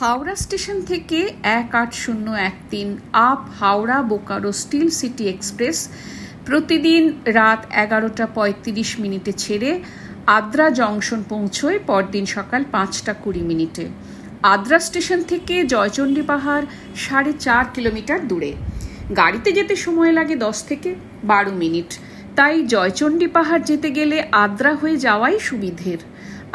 Howrah station থেকে 18013 up Howrah Bokaro still city express প্রতিদিন রাত 11:35 ছেড়ে আদ্রা জংশন পৌঁছয় পরদিন সকাল 5:20। আদ্রা স্টেশন থেকে জয়চণ্ডী পাহাড় 4.5 কিলোমিটার দূরে। গাড়িতে যেতে সময় লাগে 10 থেকে 12 মিনিট। তাই জয়চণ্ডী পাহাড় যেতে গেলে আদ্রা হয়ে যাওয়াই সুবিধের।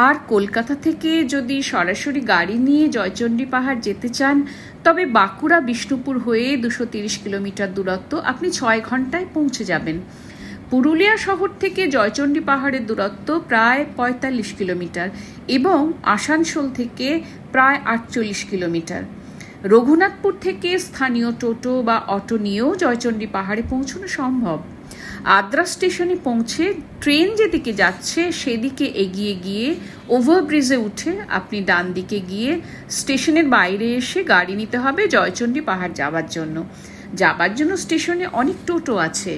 আর কলকাতা থেকে যদি সরাসরি গাড়ি নিয়ে জয়চণ্ডী পাহাড় যেতে চান তবে বাঁকুড়া বিষ্ণুপুর হয়ে 230 কিলোমিটার দূরত্ব আপনি 6 ঘন্টায় পৌঁছে যাবেন। পুরুলিয়া শহর থেকে জয়চণ্ডী পাহাড়ের দূরত্ব প্রায় 45 কিলোমিটার এবং আসানসোল থেকে প্রায় 48 কিলোমিটার। রঘুনাথপুর থেকে স্থানীয় টোটো বা অটো নিয়েও জয়চণ্ডী পাহাড়ে পৌঁছানো সম্ভব। আদ্রা স্টেশনে পৌঁছে ট্রেন যেদিকে যাচ্ছে সেদিকে এগিয়ে গিয়ে ওভারব্রিজে উঠে আপনি ডান দিকে গিয়ে স্টেশনের বাইরে এসে গাড়ি নিতে হবে জয়চণ্ডী পাহাড় যাওয়ার জন্য স্টেশনে অনেক টোটো আছে।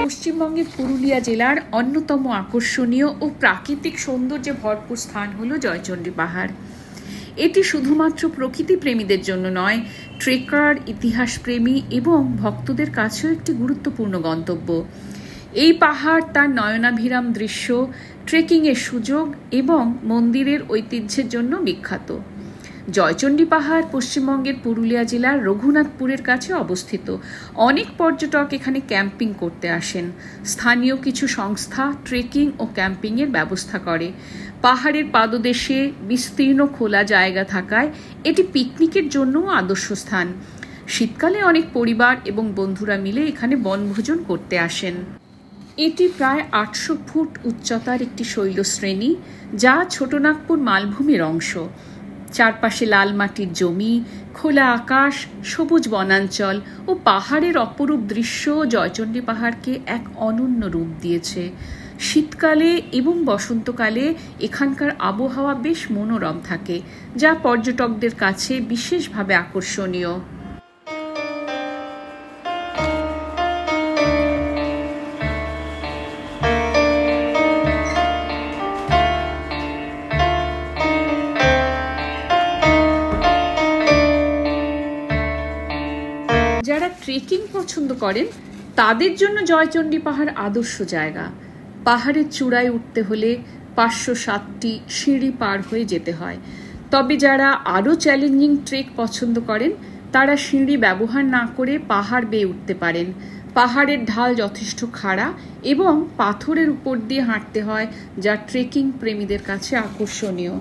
পশ্চিমবঙ্গের পুরুলিয়া জেলার অন্যতম আকর্ষণীয় ও প্রাকৃতিক সৌন্দর্যে ভরপুর স্থান হল জয়চণ্ডী পাহাড়। এটি শুধুমাত্র প্রকৃতি প্রেমীদের জন্য নয়, ট্রেকার, ইতিহাস প্রেমী এবং ভক্তদের কাছেও একটি গুরুত্বপূর্ণ গন্তব্য। এই পাহাড় তার নয়নাভিরাম দৃশ্য, ট্রেকিংয়ের সুযোগ এবং মন্দিরের ঐতিহ্যের জন্য বিখ্যাত। জয়চণ্ডী পাহাড় পশ্চিমবঙ্গের পুরুলিয়া জেলার রঘুনাথপুরের কাছে অবস্থিত। অনেক পর্যটক এখানে ক্যাম্পিং করতে আসেন। স্থানীয় কিছু সংস্থা ট্রেকিং ও ক্যাম্পিংয়ের ব্যবস্থা করে। পাহাড়ের পাদদেশে বিস্তীর্ণ খোলা জায়গা থাকায় এটি পিকনিকের জন্যও আদর্শ স্থান। শীতকালে অনেক পরিবার এবং বন্ধুরা মিলে এখানে বনভোজন করতে আসেন। এটি প্রায় 800 ফুট উচ্চতার একটি শৈলশ্রেণী, যা ছোটনাগপুর মালভূমির অংশ। চারপাশে লাল মাটির জমি, খোলা আকাশ, সবুজ বনাঞ্চল ও পাহাড়ের অপরূপ দৃশ্য জয়চণ্ডী পাহাড়কে এক অনন্য রূপ দিয়েছে। শীতকালে এবং বসন্তকালে এখানকার আবহাওয়া বেশ মনোরম থাকে, যা পর্যটকদের কাছে বিশেষভাবে আকর্ষণীয়। যারা ট্রেকিং পছন্দ করেন তাদের জন্য জয়চণ্ডী পাহাড় আদর্শ জায়গা। পাহাড়ের চূড়ায় উঠতে হলে 507টি সিঁড়ি পার হয়ে যেতে হয়। তবে যারা আরও চ্যালেঞ্জিং ট্রেক পছন্দ করেন তারা সিঁড়ি ব্যবহার না করে পাহাড় বেয়ে উঠতে পারেন। পাহাড়ের ঢাল যথেষ্ট খাড়া এবং পাথরের উপর দিয়ে হাঁটতে হয়, যা ট্রেকিং প্রেমীদের কাছে আকর্ষণীয়।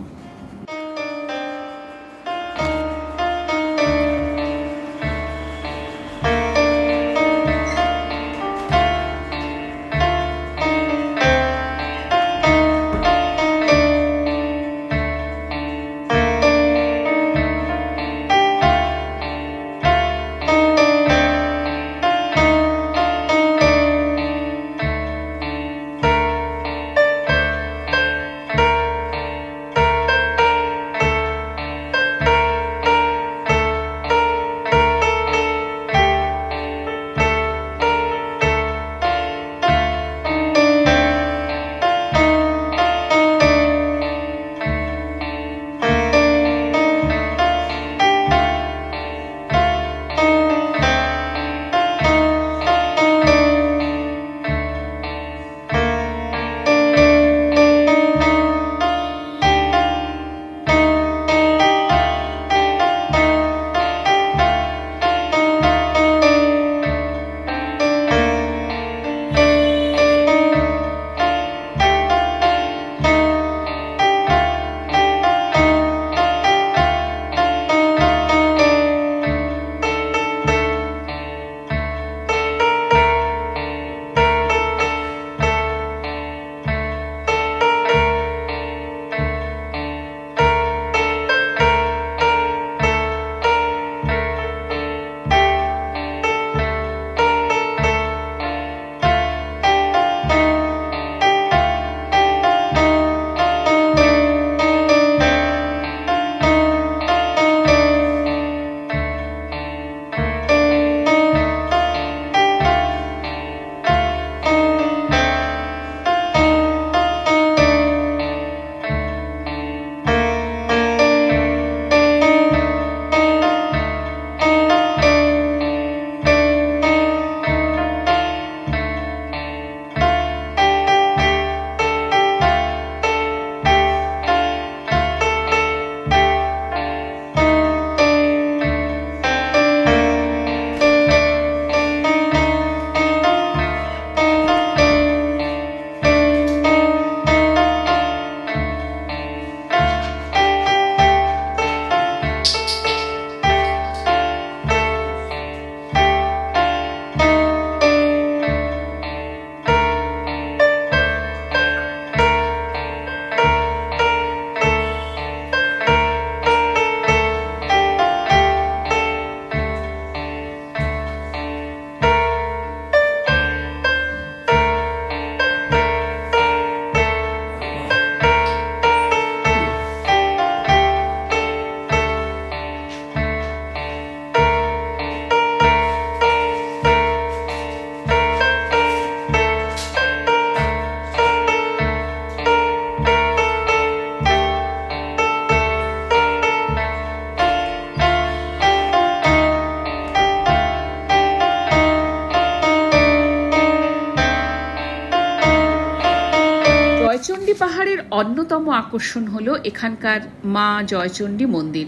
জয়চণ্ডী পাহাড়ের অন্যতম আকর্ষণ হলো এখানকার মা জয়চণ্ডী মন্দির।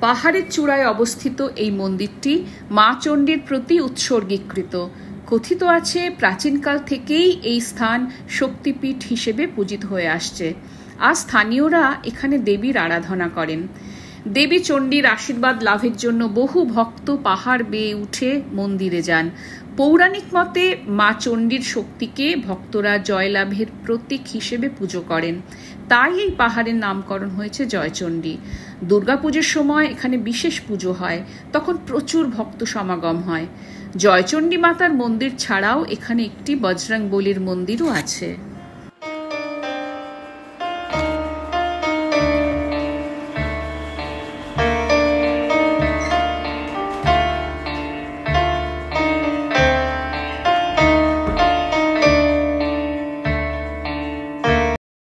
পাহাড়ের চূড়ায় অবস্থিত এই মন্দিরটি মা চণ্ডীর প্রতি উৎসর্গীকৃত। কথিত আছে প্রাচীনকাল থেকেই এই স্থান শক্তিপীঠ হিসেবে পূজিত হয়ে আসছে। আর স্থানীয়রা এখানে দেবীর আরাধনা করেন। দেবী চণ্ডীর আশীর্বাদ লাভের জন্য বহু ভক্ত পাহাড় বেয়ে উঠে মন্দিরে যান। পৌরাণিক মতে মা চণ্ডীর শক্তিকে ভক্তরা জয়লাভের প্রতীক হিসেবে পুজো করেন, তাই এই পাহাড়ের নামকরণ হয়েছে জয়চণ্ডী। দুর্গাপুজোর সময় এখানে বিশেষ পুজো হয়, তখন প্রচুর ভক্ত সমাগম হয়। জয়চণ্ডী মাতার মন্দির ছাড়াও এখানে একটি বজরংবলীর মন্দিরও আছে।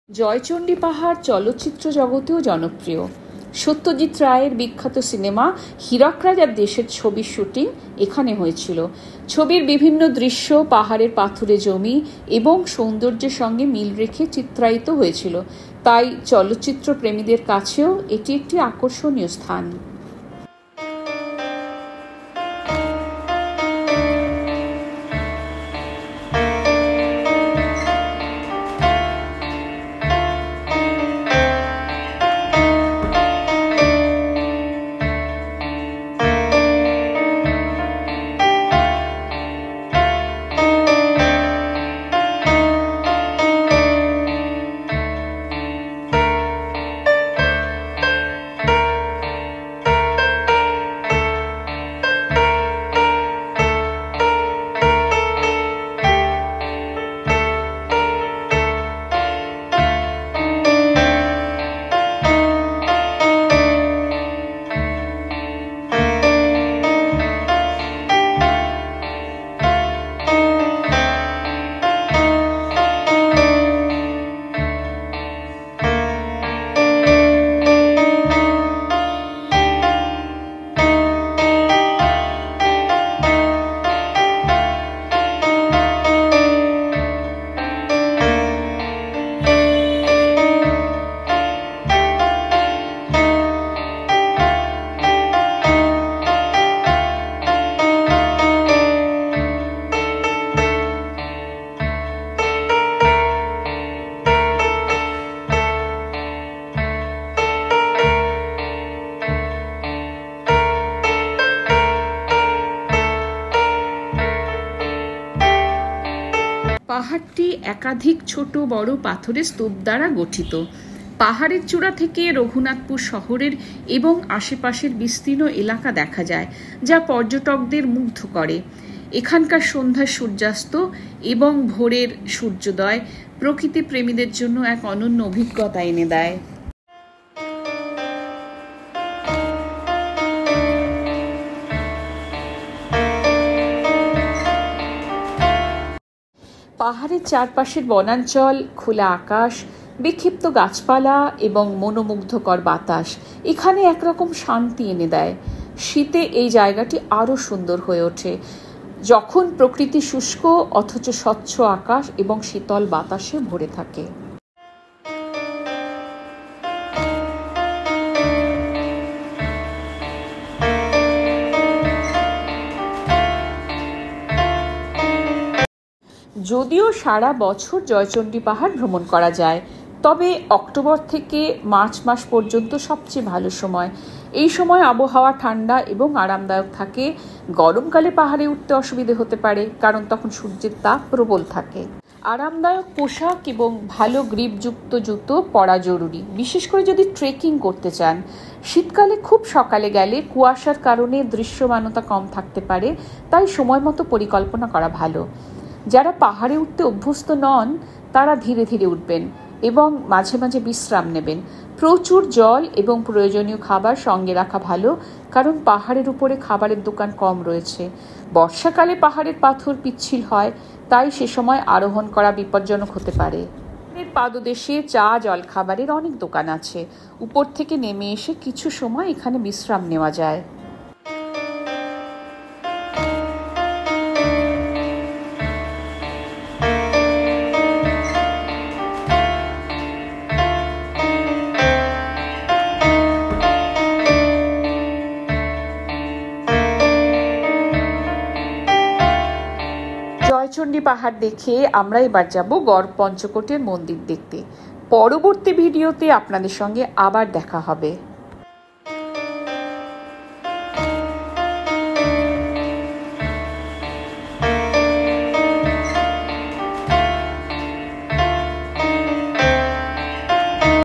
জয়চণ্ডী পাহাড় চলচ্চিত্র জগতেও জনপ্রিয়। সত্যজিৎ রায়ের বিখ্যাত সিনেমা হীরক রাজার দেশের ছবির শুটিং এখানে হয়েছিল। ছবির বিভিন্ন দৃশ্য পাহাড়ের পাথুরে জমি এবং সৌন্দর্যের সঙ্গে মিল রেখে চিত্রায়িত হয়েছিল, তাই চলচ্চিত্র প্রেমীদের কাছেও এটি একটি আকর্ষণীয় স্থান। পাহাড়টি একাধিক ছোট বড় পাথরের স্তূপ দ্বারা গঠিত। পাহাড়ের চূড়া থেকে রঘুনাথপুর শহরের এবং আশেপাশের বিস্তীর্ণ এলাকা দেখা যায়, যা পর্যটকদের মুগ্ধ করে। এখানকার সন্ধ্যার সূর্যাস্ত এবং ভোরের সূর্যোদয় প্রকৃতি প্রেমীদের জন্য এক অনন্য অভিজ্ঞতা এনে দেয়। পাহাড়ের চারপাশের বনাঞ্চল, খোলা আকাশ, বিক্ষিপ্ত গাছপালা এবং মনোমুগ্ধকর বাতাস এখানে একরকম শান্তি এনে দেয়। শীতে এই জায়গাটি আরও সুন্দর হয়ে ওঠে যখন প্রকৃতি শুষ্ক অথচ স্বচ্ছ আকাশ এবং শীতল বাতাসে ভরে থাকে। যদিও সারা বছর জয়চণ্ডী পাহাড় ভ্রমণ করা যায়, তবে অক্টোবর থেকে মার্চ মাস পর্যন্ত সবচেয়ে ভালো সময়। এই সময় আবহাওয়া ঠান্ডা এবং আরামদায়ক থাকে। গরমকালে পাহাড়ে উঠতে অসুবিধে হতে পারে, কারণ তখন সূর্যের তাপ প্রবল থাকে। আরামদায়ক পোশাক এবং ভালো গ্রিপযুক্ত জুতো পরা জরুরি, বিশেষ করে যদি ট্রেকিং করতে চান। শীতকালে খুব সকালে গেলে কুয়াশার কারণে দৃশ্যমানতা কম থাকতে পারে, তাই সময় মতো পরিকল্পনা করা ভালো। যারা পাহাড়ে উঠতে অভ্যস্ত নন তারা ধীরে ধীরে উঠবেন এবং মাঝে মাঝে বিশ্রাম নেবেন। প্রচুর জল এবং প্রয়োজনীয় খাবার সঙ্গে রাখা ভালো, কারণ পাহাড়ের উপরে খাবারের দোকান কম রয়েছে। বর্ষাকালে পাহাড়ের পাথর পিচ্ছিল হয়, তাই সে সময় আরোহণ করা বিপজ্জনক হতে পারে। পাদদেশে চা জলখাবারের অনেক দোকান আছে। উপর থেকে নেমে এসে কিছু সময় এখানে বিশ্রাম নেওয়া যায়। জয়চণ্ডী পাহাড় দেখে আমরা এবার যাব গড় পঞ্চকোটের মন্দির দেখতে। পরবর্তী ভিডিওতে আপনাদের সঙ্গে আবার দেখা হবে।